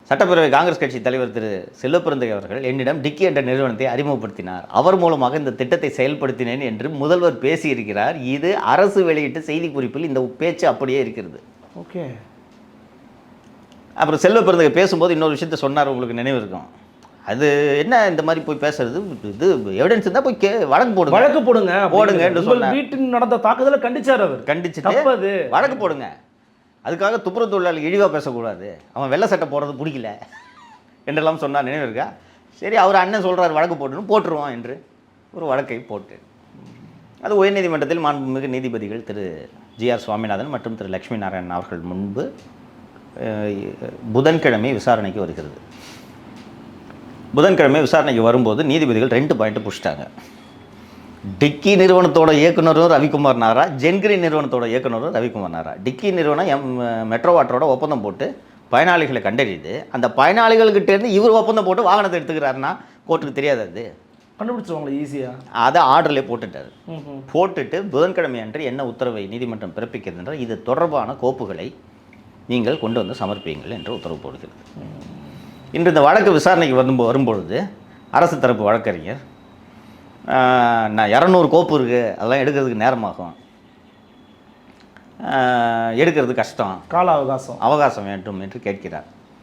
சட்டப்பேரவை காங்கிரஸ் கட்சி தலைவர் திரு செல்வப்பிரந்தை அவர்கள் என்னிடம் டிக்கி என்ற நிறுவனத்தை அறிமுகப்படுத்தினார். அவர் மூலமாக இந்த திட்டத்தை செயல்படுத்தினேன் என்று முதல்வர் பேசியிருக்கிறார். இது அரசு வெளியிட்ட செய்திக்குறிப்பில் இந்த பேச்சு அப்படியே இருக்கிறது. ஓகே. அப்புறம் செல்வப்பிரந்தை பேசும்போது இன்னொரு விஷயத்த சொன்னார், உங்களுக்கு நினைவு இருக்கும். அது என்ன இந்த மாதிரி போய் பேசுறது, இது எவிடன்ஸ் இருந்தால் போய் வழக்கு போடுங்க என்று சொன்னார். வீட்டில் நடந்த தாக்குதலை கண்டிச்சார் அவர். கண்டிச்சுட்டு வழக்கு போடுங்க. அதுக்காக துப்புரவு தொழிலாளி இழிவாக பேசக்கூடாது, அவன் வெள்ளை சட்டை போடுறது பிடிக்கல என்றெல்லாம் சொன்னார். நினைவு இருக்கா? சரி, அவர் அண்ணன் சொல்கிறார் வழக்கு போட்டுருவோம் என்று ஒரு வழக்கை போட்டு அது உயர்நீதிமன்றத்தில் மாண்புமிகு நீதிபதிகள் திரு ஜி.ஆர். சுவாமிநாதன் மற்றும் திரு லட்சுமி நாராயணன் அவர்கள் முன்பு புதன்கிழமை விசாரணைக்கு வருகிறது. புதன்கிழமை விசாரணைக்கு வரும்போது நீதிபதிகள் 2 பாயிண்ட் புடிச்சிட்டாங்க. டிக்கி நிறுவனத்தோட இயக்குனரும் ரவிக்குமார் நாரா, ஜென்கிரீன் நிறுவனத்தோட இயக்குனரும் ரவிக்குமார் நாரா. டிக்கி நிறுவனம் மெட்ரோ வாட்டரோட ஒப்பந்தம் போட்டு பயனாளிகளை கண்டறியுது. அந்த பயனாளிகள்கிட்டேருந்து இவர் ஒப்பந்தம் போட்டு வாகனத்தை எடுத்துக்கிறாருன்னா கோர்ட்டுக்கு தெரியாது. அது கண்டுபிடிச்சவங்களை ஈஸியாக அதை ஆர்டர்லேயே போட்டுட்டார். போட்டுட்டு புதன்கிழமை அன்று என்ன உத்தரவை நீதிமன்றம் பிறப்பிக்கிறது என்றால் இது தொடர்பான கோப்புகளை நீங்கள் கொண்டு வந்து சமர்ப்பியுங்கள் என்று உத்தரவு போடுகிறது. இன்று இந்த வழக்கு விசாரணைக்கு வரும்பொழுது அரசு தரப்பு வழக்கறிஞர் நான் 200 கோப்பு இருக்குது, அதெல்லாம் எடுக்கிறதுக்கு நேரமாகும், எடுக்கிறது கஷ்டம், கால அவகாசம் வேண்டும் என்று கேட்கிறார்.